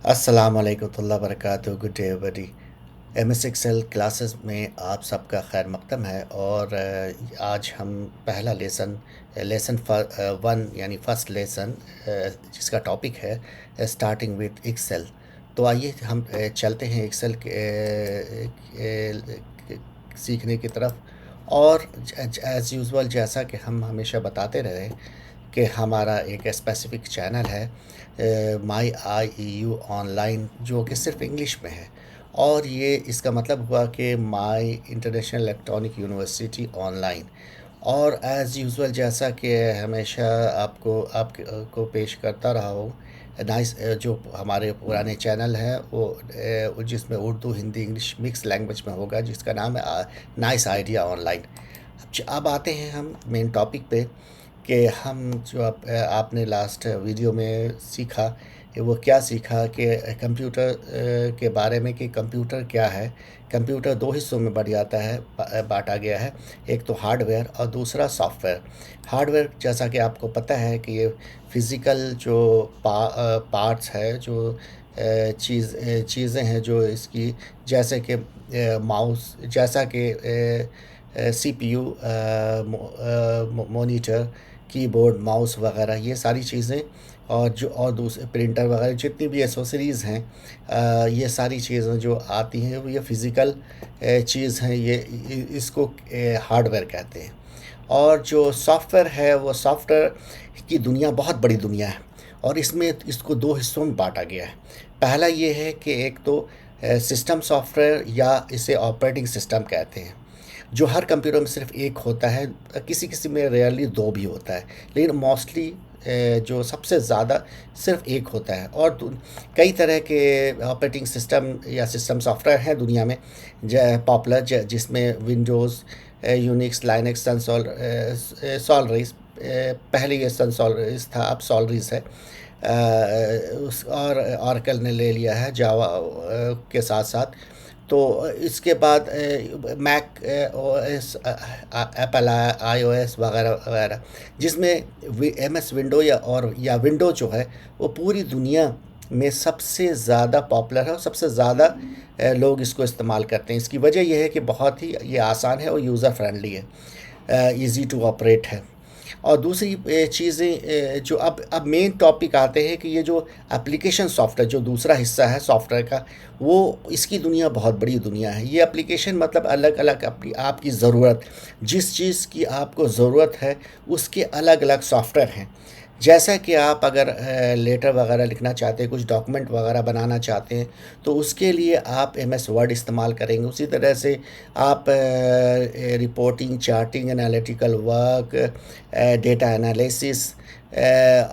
अस्सलाम वालेकुम वबरकातुहू। Good day everybody. MS Excel classes में आप सबका खैर मकदम है। और आज हम पहला लेसन लेसन वन यानी फ़र्स्ट लेसन जिसका टॉपिक है स्टार्टिंग विद एक्सेल। तो आइए हम चलते हैं एक्सेल सीखने की तरफ। और एज़ यूजुअल जैसा कि हम हमेशा बताते रहे कि हमारा एक स्पेसिफ़िक चैनल है माई आई ई यू ऑनलाइन, जो कि सिर्फ इंग्लिश में है। और ये इसका मतलब हुआ कि माई इंटरनेशनल इलेक्ट्रॉनिक यूनिवर्सिटी ऑनलाइन। और एज़ यूजुअल जैसा कि हमेशा आपको पेश करता रहा हूँ, नाइस जो हमारे पुराने चैनल हैं वो जिसमें Urdu Hindi English mix language में होगा, जिसका नाम है नाइस आइडिया ऑनलाइन। अब आते हैं हम मेन टॉपिक पे कि हम जो आपने लास्ट वीडियो में सीखा वो क्या सीखा कि कंप्यूटर के बारे में, कि कंप्यूटर क्या है। कंप्यूटर दो हिस्सों में बांटा गया है। एक तो हार्डवेयर और दूसरा सॉफ्टवेयर। हार्डवेयर जैसा कि आपको पता है कि ये फिज़िकल जो पार्ट्स है, जो चीज़ें हैं जो इसकी, जैसे कि माउस, जैसा कि सीपीयू, मॉनिटर, कीबोर्ड, माउस वगैरह, ये सारी चीज़ें। और दूसरे प्रिंटर वगैरह जितनी भी एसेसरीज़ हैं, ये सारी चीज़ें जो आती हैं वो ये फ़िज़िकल चीज़ हैं। इसको हार्डवेयर कहते हैं। और जो सॉफ्टवेयर है वो सॉफ्टवेयर की दुनिया बहुत बड़ी दुनिया है। और इसमें इसको दो हिस्सों में बांटा गया है। पहला ये है कि एक तो सिस्टम सॉफ्टवेयर, या इसे ऑपरेटिंग सिस्टम कहते हैं, जो हर कंप्यूटर में सिर्फ एक होता है। किसी किसी में रेयरली दो भी होता है, लेकिन मोस्टली जो सबसे ज़्यादा सिर्फ एक होता है। और कई तरह के ऑपरेटिंग सिस्टम या सिस्टम सॉफ्टवेयर हैं दुनिया में पॉपुलर, जिसमें विंडोज़, यूनिक्स, लाइनक्स, सन सॉलरिस। पहले ये सन सॉलरिस था, अब सॉलरिस है। और ऑरेकल ने ले लिया है जावा के साथ साथ। तो इसके बाद मैक ओएस, एप्पल आईओएस वगैरह वगैरह, जिसमें एमएस विंडो या विंडो जो है वो पूरी दुनिया में सबसे ज़्यादा पॉपुलर है और सबसे ज़्यादा लोग इसको इस्तेमाल करते हैं। इसकी वजह यह है कि बहुत ही ये आसान है और यूज़र फ्रेंडली है, इजी टू ऑपरेट है। और दूसरी चीज़ें जो अब मेन टॉपिक आते हैं कि ये जो एप्लीकेशन सॉफ्टवेयर, जो दूसरा हिस्सा है सॉफ्टवेयर का, वो इसकी दुनिया बहुत बड़ी दुनिया है। ये एप्लीकेशन मतलब अलग अलग अपनी आपकी ज़रूरत, जिस चीज़ की आपको ज़रूरत है उसके अलग अलग सॉफ्टवेयर हैं। जैसा कि आप अगर लेटर वगैरह लिखना चाहते हैं, कुछ डॉक्यूमेंट वगैरह बनाना चाहते हैं, तो उसके लिए आप एमएस वर्ड इस्तेमाल करेंगे। उसी तरह से आप reporting, charting, analytical work, data analysis,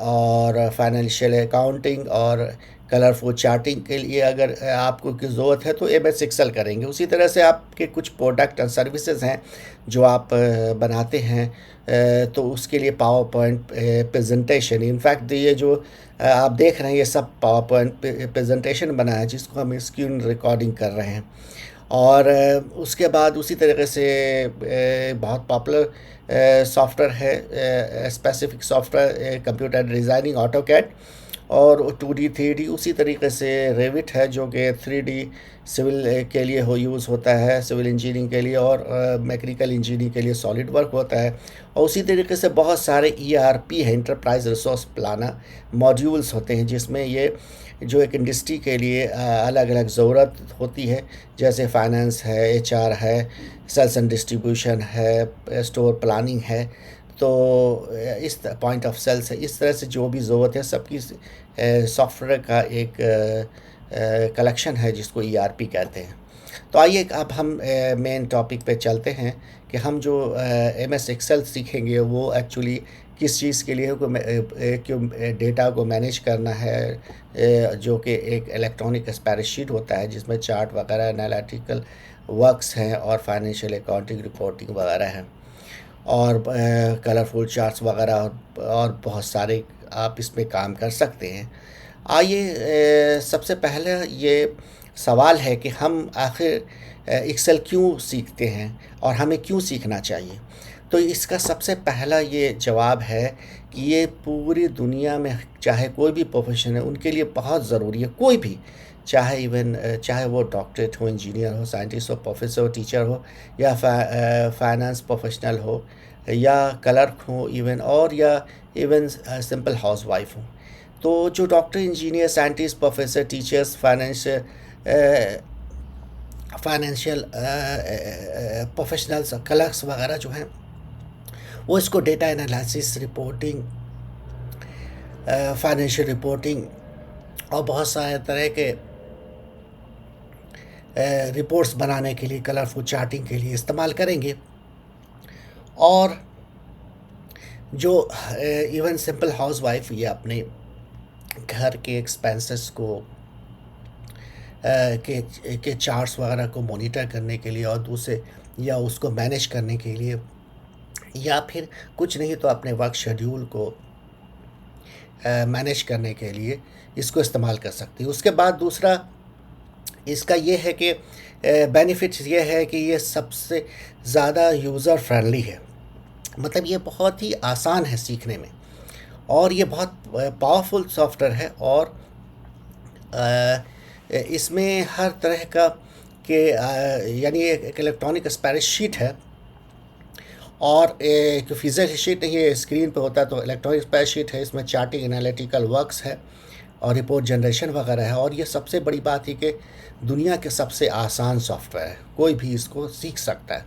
और फाइनेंशियल अकाउंटिंग और कलरफुल चार्टिंग के लिए अगर आपको की ज़रूरत है तो एमएस एक्सेल करेंगे। उसी तरह से आपके कुछ प्रोडक्ट और सर्विसेज हैं जो आप बनाते हैं, तो उसके लिए पावर पॉइंट प्रेजेंटेशन, इनफैक्ट ये जो आप देख रहे हैं ये सब पावर पॉइंट प्रेजेंटेशन बना है, जिसको हम स्क्रीन रिकॉर्डिंग कर रहे हैं। और उसके बाद उसी तरीके से बहुत पॉपुलर सॉफ्टवेयर है, specific software computer designing, AutoCAD. और 2D 3D उसी तरीके से रेविट है, जो कि 3D सिविल के लिए यूज़ होता है, सिविल इंजीनियरिंग के लिए, और मैकेनिकल इंजीनियरिंग के लिए सॉलिड वर्क होता है। और उसी तरीके से बहुत सारे ERP है, इंटरप्राइज रिसोर्स प्लानर मॉड्यूल्स होते हैं, जिसमें ये जो एक इंडस्ट्री के लिए अलग अलग ज़रूरत होती है, जैसे फाइनेंस है, HR है, सेल्स एंड डिस्ट्रीब्यूशन है, स्टोर प्लानिंग है। तो इस पॉइंट ऑफ सेल्स है, इस तरह से जो भी ज़रूरत है सबकी सॉफ्टवेयर का एक कलेक्शन है, जिसको ERP कहते हैं। तो आइए अब हम मेन टॉपिक पे चलते हैं कि हम जो एमएस एक्सेल सीखेंगे वो एक्चुअली किस चीज़ के लिए है। क्यों डेटा को मैनेज करना है, जो कि एक इलेक्ट्रॉनिक स्प्रेडशीट होता है, जिसमें चार्ट वगैरह, एनालिटिकल वर्क्स हैं, और फाइनेंशियल अकाउंटिंग रिपोर्टिंग वगैरह हैं, और कलरफुल चार्ट्स वगैरह, और बहुत सारे आप इसमें काम कर सकते हैं। आइए सबसे पहले ये सवाल है कि हम आखिर एक्सेल क्यों सीखते हैं और हमें क्यों सीखना चाहिए। तो इसका सबसे पहला ये जवाब है कि ये पूरी दुनिया में चाहे कोई भी प्रोफ़ेशन है, उनके लिए बहुत ज़रूरी है, कोई भी। चाहे इवन चाहे वो डॉक्टरेट हो, इंजीनियर हो, साइंटिस्ट हो, प्रोफ़ेसर हो, टीचर हो या फाइनेंस प्रोफ़ेशनल हो या क्लर्क हो इवन, और या इवन सिंपल हाउसवाइफ़ हो। तो जो doctor, engineer, scientist, professor, teachers, financial professionals, clerks वगैरह जो हैं, वो इसको data analysis, reporting, financial reporting और बहुत सारे तरह के रिपोर्ट्स बनाने के लिए, कलरफुल चार्टिंग के लिए इस्तेमाल करेंगे। और जो इवन सिंपल हाउसवाइफ ये अपने घर के एक्सपेंसेस को के चार्ट्स वगैरह को मॉनिटर करने के लिए और दूसरे या उसको मैनेज करने के लिए, या फिर कुछ नहीं तो अपने वर्क शेड्यूल को मैनेज करने के लिए इसको इस्तेमाल कर सकती है। उसके बाद दूसरा इसका ये है कि बेनिफिट्स ये है कि ये सबसे ज़्यादा यूज़र फ्रेंडली है। मतलब ये बहुत ही आसान है सीखने में, और ये बहुत पावरफुल सॉफ्टवेयर है। और इसमें हर तरह का यानी एक इलेक्ट्रॉनिक स्प्रेडशीट है, और एक फिजिकल शीट नहीं है, स्क्रीन पे होता है, तो इलेक्ट्रॉनिक स्प्रेडशीट है। इसमें चार्टिंग, एनालिटिकल वर्क्स है और रिपोर्ट जनरेशन वगैरह है। और ये सबसे बड़ी बात है कि दुनिया के सबसे आसान सॉफ्टवेयर है, कोई भी इसको सीख सकता है।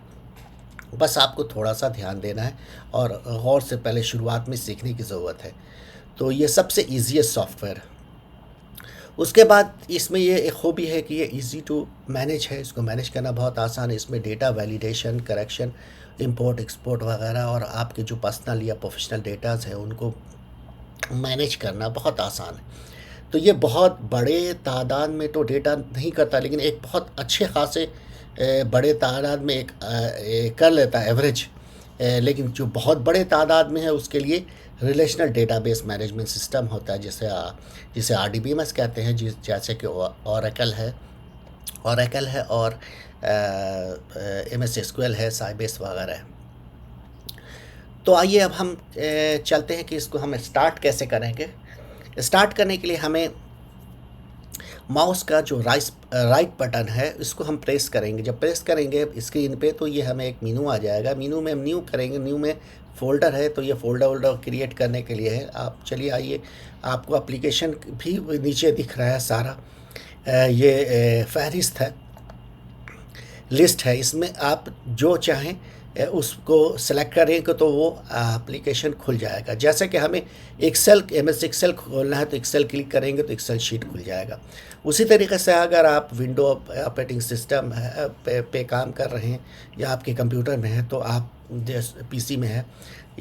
बस आपको थोड़ा सा ध्यान देना है और गौर से पहले शुरुआत में सीखने की ज़रूरत है। तो ये सबसे ईजीएस्ट सॉफ्टवेयर है। उसके बाद इसमें ये एक खूबी है कि ये इजी टू मैनेज है, इसको मैनेज करना बहुत आसान है। इसमें data validation, correction, import export वगैरह और आपके जो पर्सनल या प्रोफेशनल डेटाज़ हैं उनको मैनेज करना बहुत आसान है। तो ये बहुत बड़े तादाद में तो डेटा नहीं करता, लेकिन एक बहुत अच्छे खासे बड़े तादाद में कर लेता है एवरेज। लेकिन जो बहुत बड़े तादाद में है उसके लिए रिलेशनल डेटाबेस मैनेजमेंट सिस्टम होता है, जिसे RDBMS कहते हैं, जैसे कि ओरेकल है और MS SQL है, साइबेस वगैरह है। तो आइए अब हम चलते हैं कि इसको हम स्टार्ट कैसे करेंगे। स्टार्ट करने के लिए हमें माउस का जो राइट बटन है इसको हम प्रेस करेंगे। जब प्रेस करेंगे स्क्रीन पे तो ये हमें एक मेनू आ जाएगा। मेनू में हम न्यू करेंगे, न्यू में फ़ोल्डर है, तो ये फ़ोल्डर क्रिएट करने के लिए है। आप चलिए आइए, आपको एप्लीकेशन भी नीचे दिख रहा है सारा। ये फहरिस्त है, लिस्ट है। इसमें आप जो चाहें उसको सेलेक्ट करेंगे तो वो एप्लीकेशन खुल जाएगा। जैसे कि हमें MS एक्सेल खोलना है तो एक्सेल क्लिक करेंगे तो एक्सेल शीट खुल जाएगा। उसी तरीके से अगर आप विंडो ऑपरेटिंग सिस्टम पे काम कर रहे हैं या आपके कंप्यूटर में है, तो आप PC में है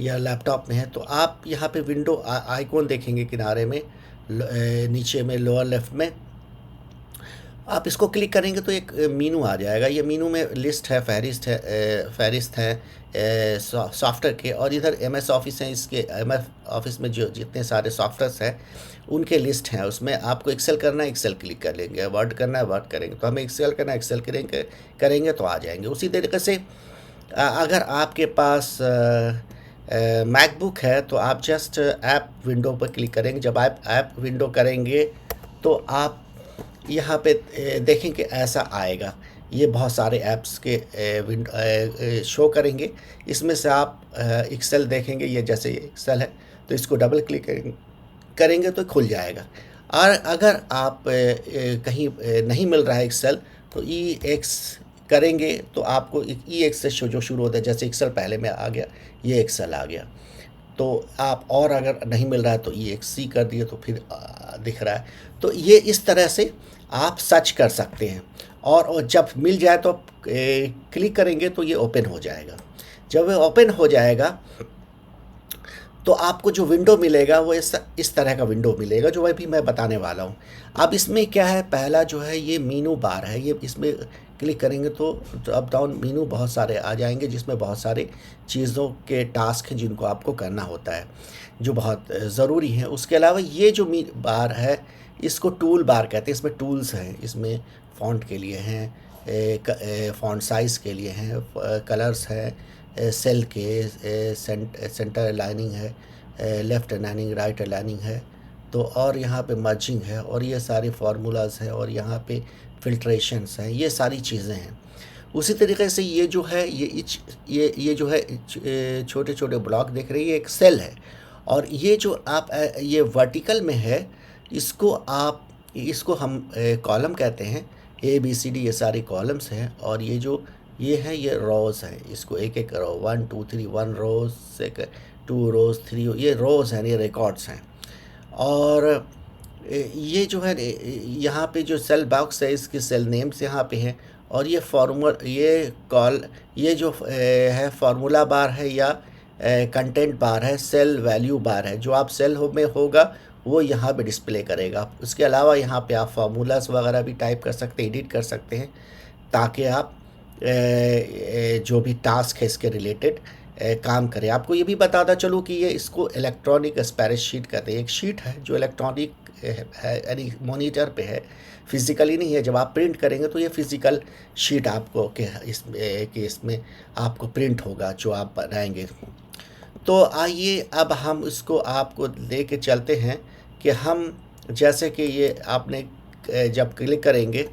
या लैपटॉप में है, तो आप यहाँ पे विंडो आइकॉन देखेंगे किनारे में, नीचे में लोअर लेफ्ट में। आप इसको क्लिक करेंगे तो एक मीनू आ जाएगा। ये मीनू में लिस्ट है, फहरिस्त है सॉफ्टवेयर के, और इधर MS ऑफिस है। इसके MS ऑफिस में जो जितने सारे सॉफ्टवेयर्स हैं उनके लिस्ट हैं। उसमें आपको एक्सेल करना है, एक्सेल क्लिक कर लेंगे, वर्ड करना है, वर्ड करेंगे। तो हमें एक्सेल करना है, एक्सेल करेंगे तो आ जाएंगे। उसी तरीके से अगर आपके पास मैकबुक है तो आप जस्ट ऐप विंडो पर क्लिक करेंगे। जब आप ऐप विंडो करेंगे तो आप यहाँ पे देखेंगे ऐसा आएगा। ये बहुत सारे ऐप्स के शो करेंगे। इसमें से आप एक्सेल देखेंगे, ये जैसे ये एक्सेल है तो इसको डबल क्लिक करेंगे तो खुल जाएगा। और अगर आप कहीं नहीं मिल रहा है एक्सेल तो EX करेंगे तो आपको EX से जो शुरू होता है, जैसे एक्सेल पहले में आ गया, ये एक्सेल आ गया। तो आप और अगर नहीं मिल रहा है तो EXC कर दिए तो फिर दिख रहा है। तो ये इस तरह से आप सर्च कर सकते हैं, और जब मिल जाए तो क्लिक करेंगे तो ये ओपन हो जाएगा। जब ये ओपन हो जाएगा तो आपको जो विंडो मिलेगा वो इस तरह का विंडो मिलेगा, जो भी मैं बताने वाला हूँ। अब इसमें क्या है, पहला जो है ये मीनू बार है। ये इसमें क्लिक करेंगे तो अप डाउन मीनू बहुत सारे आ जाएंगे, जिसमें बहुत सारे चीज़ों के टास्क हैं जिनको आपको करना होता है, जो बहुत ज़रूरी है। उसके अलावा ये जो बार है इसको टूल बार कहते हैं। इसमें टूल्स हैं, इसमें फ़ॉन्ट के लिए हैं, फ़ॉन्ट साइज़ के लिए हैं, कलर्स हैं, सेल के, सेंटर अलाइनिंग है, लेफ़्ट अलाइनिंग, राइट अलाइनिंग है, तो और यहाँ पे मर्जिंग है, और ये सारे फार्मूलाज़ हैं, और यहाँ पे फ़िल्ट्रेशंस हैं, ये सारी चीज़ें हैं। उसी तरीके से ये जो है ये जो है छोटे छोटे ब्लॉक देख रहे हैं, ये एक सेल है। और ये जो आप ये वर्टिकल में है, इसको हम कॉलम कहते हैं। ए बी सी डी ये सारे कॉलम्स हैं, और ये है, ये रोज़ हैं। इसको एक एक रो, 1 2 3, 1 रोज़, 2 रोज़, 3, ये रोज़ हैं, ये रिकॉर्ड्स हैं। और ये जो है यहाँ पे जो सेल बॉक्स है, इसके सेल नेम्स यहाँ पे हैं। और ये जो है फार्मूला बार है, या कंटेंट बार है, सेल वैल्यू बार है। जो आप सेल में होगा वो यहाँ पे डिस्प्ले करेगा। उसके अलावा यहाँ पे आप फार्मूलाज वगैरह भी टाइप कर सकते हैं, एडिट कर सकते हैं, ताकि आप जो भी टास्क है इसके रिलेटेड काम करें। आपको ये भी बताता चलूँ कि ये इसको इलेक्ट्रॉनिक स्प्रेडशीट कहते हैं। एक शीट है जो इलेक्ट्रॉनिक है, यानी मॉनिटर पे है, फिज़िकली नहीं है। जब आप प्रिंट करेंगे तो ये फ़िज़िकल शीट आपको इसमें आपको प्रिंट होगा जो आप बनाएंगे। तो आइए अब हम इसको आपको लेके चलते हैं कि हम, जैसे कि ये आपने जब क्लिक करेंगे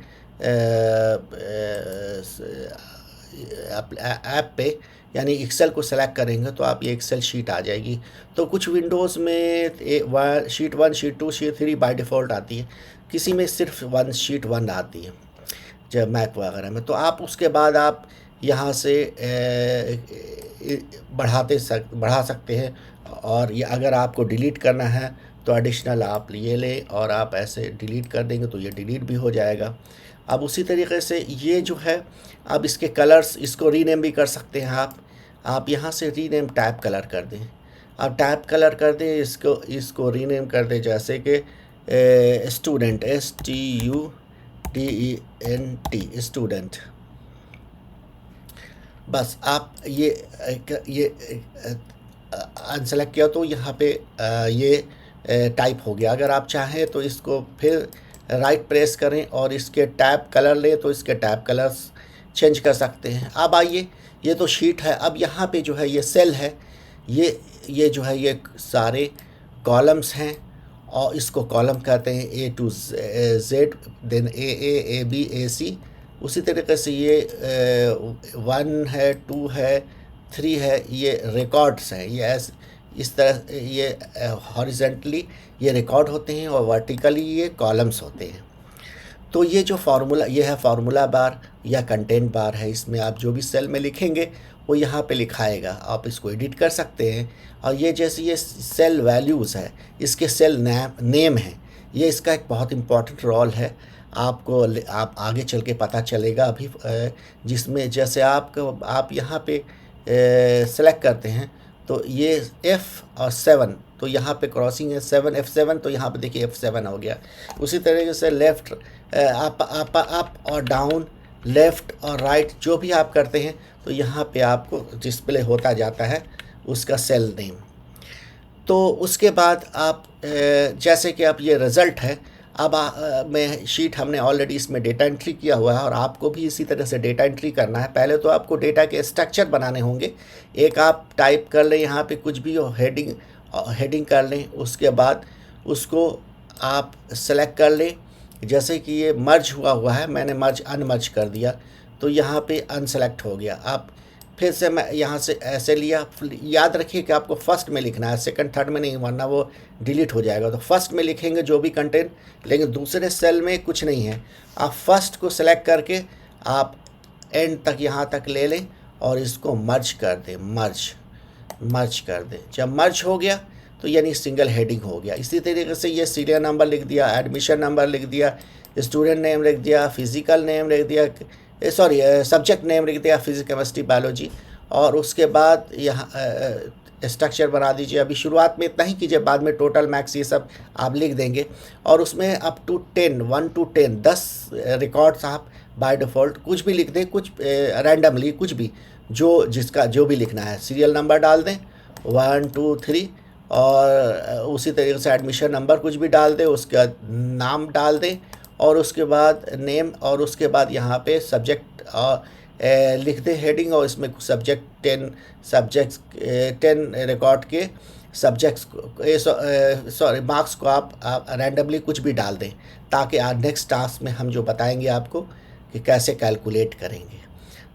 ऐप पे, यानी एक्सेल को सेलेक्ट करेंगे, तो आप ये एक्सेल शीट आ जाएगी। तो कुछ विंडोज़ में sheet 1, sheet 2, sheet 3 by default आती है, किसी में सिर्फ शीट 1 आती है जब मैक वगैरह में। तो आप उसके बाद आप यहाँ से बढ़ा सकते हैं। और ये अगर आपको डिलीट करना है तो एडिशनल आप ये लें, और आप ऐसे डिलीट कर देंगे तो ये डिलीट भी हो जाएगा। अब उसी तरीके से ये जो है, अब इसके कलर्स, इसको रीनेम भी कर सकते हैं आप यहाँ से रीनेम टैब कलर कर दें। अब टैब कलर कर दें, इसको रीनेम कर दें, जैसे कि स्टूडेंट, STUDENT, स्टूडेंट। बस आप ये अनसेलेक्ट किया तो यहाँ पे ये टाइप हो गया। अगर आप चाहें तो इसको फिर राइट प्रेस करें और इसके टैब कलर लें, तो इसके टैब कलर्स चेंज कर सकते हैं। अब आइए, ये तो शीट है। अब यहाँ पे जो है ये सेल है, ये जो है ये सारे कॉलम्स हैं, और इसको कॉलम कहते हैं A to Z, then A B A C। उसी तरीके से ये 1 है, 2 है, 3 है, ये रिकॉर्ड्स हैं। ये इस तरह ये हॉरिजेंटली ये रिकॉर्ड होते हैं, और वर्टिकली ये कॉलम्स होते हैं। तो ये जो फार्मूला, ये है फार्मूला बार या कंटेंट बार है। इसमें आप जो भी सेल में लिखेंगे वो यहाँ पे लिखाएगा। आप इसको एडिट कर सकते हैं। और ये जैसे ये सेल वैल्यूज़ है, इसके सेल नेम है, ये इसका एक बहुत इम्पॉर्टेंट रोल है। आप आगे चल के पता चलेगा अभी, जिसमें जैसे आप यहाँ पे सेलेक्ट करते हैं, तो ये F और 7, तो यहाँ पे क्रॉसिंग है 7 F7, तो यहाँ पे देखिए F7 हो गया। उसी तरीके से लेफ़्ट अप और डाउन, लेफ़्ट और राइट, जो भी आप करते हैं तो यहाँ पे आपको डिस्प्ले होता जाता है उसका सेल नेम। तो उसके बाद आप जैसे कि अब ये रिज़ल्ट है। अब मैं शीट हमने ऑलरेडी इसमें डेटा एंट्री किया हुआ है, और आपको भी इसी तरह से डेटा एंट्री करना है। पहले तो आपको डेटा के स्ट्रक्चर बनाने होंगे। एक आप टाइप कर लें यहाँ पे कुछ भी, हेडिंग कर लें। उसके बाद उसको आप सेलेक्ट कर लें। जैसे कि ये मर्ज हुआ है, मैंने अनमर्ज कर दिया, तो यहाँ पे अनसेलेक्ट हो गया। आप फिर से मैं यहाँ से ऐसे लिया। याद रखिए कि आपको फर्स्ट में लिखना है, सेकंड थर्ड में नहीं, वरना वो डिलीट हो जाएगा। तो फर्स्ट में लिखेंगे जो भी कंटेंट, लेकिन दूसरे सेल में कुछ नहीं है। आप फर्स्ट को सेलेक्ट करके आप एंड तक यहाँ तक ले लें, और इसको मर्ज कर दें, मर्ज कर दें। जब मर्ज हो गया तो यानी सिंगल हेडिंग हो गया। इसी तरीके से ये सीरियल नंबर लिख दिया, एडमिशन नंबर लिख दिया, स्टूडेंट नेम लिख दिया, फिज़िकल नेम लिख दिया, सब्जेक्ट नेम लिख दिया, फिजिक्स केमिस्ट्री बायोलॉजी। और उसके बाद यहाँ स्ट्रक्चर बना दीजिए। अभी शुरुआत में इतना ही कीजिए, बाद में टोटल मैक्स ये सब आप लिख देंगे। और उसमें अप टू 10, 1 to 10 रिकॉर्ड्स आप बाय डिफ़ॉल्ट कुछ भी लिख दें, कुछ रैंडमली, कुछ भी जो भी लिखना है। सीरियल नंबर डाल दें 1 2 3, और उसी तरीके से एडमिशन नंबर कुछ भी डाल दें, उसका नाम डाल दें, और उसके बाद नेम, और उसके बाद यहाँ पे सब्जेक्ट लिख दें हेडिंग, और इसमें सब्जेक्ट 10 रिकॉर्ड के सब्जेक्ट्स सॉरी मार्क्स को आप रैंडमली कुछ भी डाल दें, ताकि नेक्स्ट टास्क में हम जो बताएंगे आपको कि कैसे कैलकुलेट करेंगे।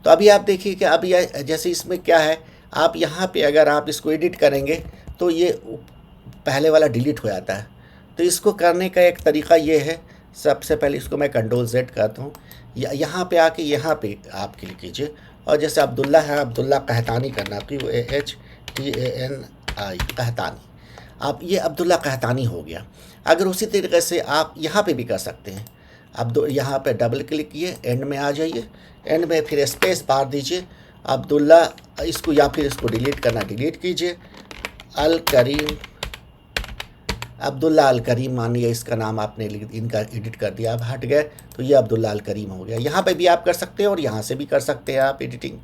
तो अभी आप देखिए कि अभी जैसे इसमें क्या है, आप यहाँ पे अगर आप इसको एडिट करेंगे तो ये पहले वाला डिलीट हो जाता है। तो इसको करने का एक तरीका ये है, सबसे पहले इसको मैं कंट्रोल Z करता हूँ, यहाँ पे आके यहाँ पे आप क्लिक कीजिए, और जैसे अब्दुल्ला है, अब्दुल्ला कहतानी करना, QAHTANI कहतानी, आप ये अब्दुल्ला कहतानी हो गया। अगर उसी तरीके से आप यहाँ पे भी कर सकते हैं। अब यहाँ पे डबल क्लिक किए, एंड में आ जाइए, एंड में फिर स्पेस बार दीजिए, अब्दुल्ला इसको, या फिर इसको डिलीट करना डिलीट कीजिए, अल करीम, अब्दुल्ला अल करीम मानिए इसका नाम आपने इनका एडिट कर दिया, अब हट गए तो ये अब्दुल्ला अल करीम हो गया। यहाँ पे भी आप कर सकते हैं और यहाँ से भी कर सकते हैं आप एडिटिंग।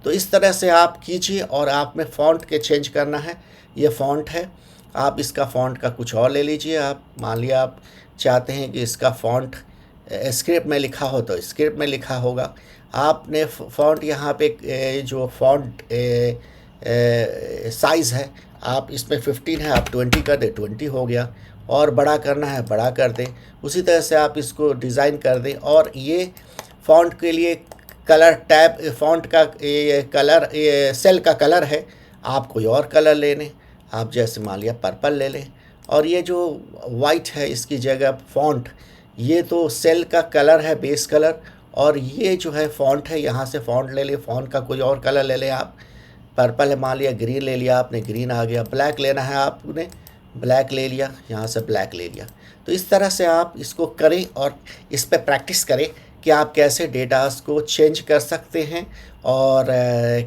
तो इस तरह से आप कीजिए। और आप में फ़ॉन्ट के चेंज करना है, ये फ़ॉन्ट है, आप इसका फ़ॉन्ट का कुछ और ले लीजिए। आप मान लिया आप चाहते हैं कि इसका फ़ॉन्ट स्क्रिप्ट में लिखा हो तो स्क्रिप्ट में लिखा होगा। आपने फ़ॉन्ट यहाँ पे जो फ़ॉन्ट साइज़ है, आप इसमें 15 है, आप 20 कर दें, 20 हो गया। और बड़ा करना है बड़ा कर दें। उसी तरह से आप इसको डिज़ाइन कर दें। और ये फ़ॉन्ट के लिए कलर टैब, फ़ॉन्ट का ये कलर, ये सेल का कलर है, आप कोई और कलर ले लें, आप जैसे मान लिया पर्पल ले लें। और ये जो वाइट है इसकी जगह फ़ॉन्ट, ये तो सेल का कलर है, बेस कलर, और ये जो है फ़ॉन्ट है, यहाँ से फ़ॉन्ट ले लें, फ़ॉन्ट का कोई और कलर ले लें आप। पर्पल है मान लिया, ग्रीन ले लिया आपने, ग्रीन आ गया। ब्लैक लेना है आपने, ब्लैक ले लिया, यहाँ से ब्लैक ले लिया। तो इस तरह से आप इसको करें और इस पर प्रैक्टिस करें कि आप कैसे डेटास को चेंज कर सकते हैं और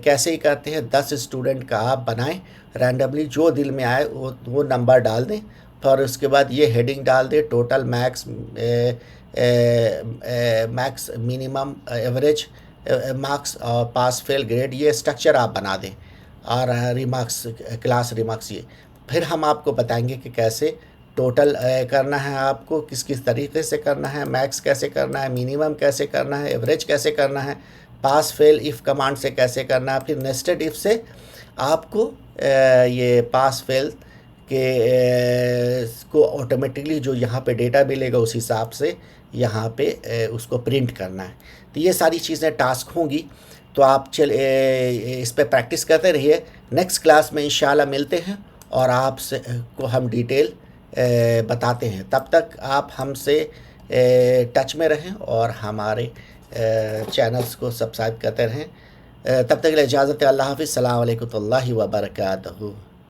कैसे ही करते हैं। 10 स्टूडेंट का आप बनाएं, रैंडमली जो दिल में आए वो नंबर डाल दें। और उसके बाद ये हेडिंग डाल दें, total, max, max, minimum, average marks और पास फेल ग्रेड, ये स्ट्रक्चर आप बना दें। और रिमार्क्स, क्लास रिमार्क्स, ये फिर हम आपको बताएंगे कि कैसे टोटल करना है, आपको किस किस तरीके से करना है, मैक्स कैसे करना है, मिनिमम कैसे करना है, एवरेज कैसे करना है, पास फेल इफ़ कमांड से कैसे करना है, फिर नेस्टेड इफ़ से आपको ये पास फेल के को ऑटोमेटिकली जो यहाँ पे डेटा मिलेगा उस हिसाब से यहाँ पे उसको प्रिंट करना है। तो ये सारी चीज़ें टास्क होंगी। तो आप इस पे प्रैक्टिस करते रहिए। नेक्स्ट क्लास में इंशाल्लाह मिलते हैं और आपसे को हम डिटेल बताते हैं। तब तक आप हमसे टच में रहें और हमारे चैनल्स को सब्सक्राइब करते रहें। तब तक के लिए इजाज़त है। अल्लाह हाफ़िज़। अस्सलामु अलैकुम व रहमतुल्लाहि व बरकातहू।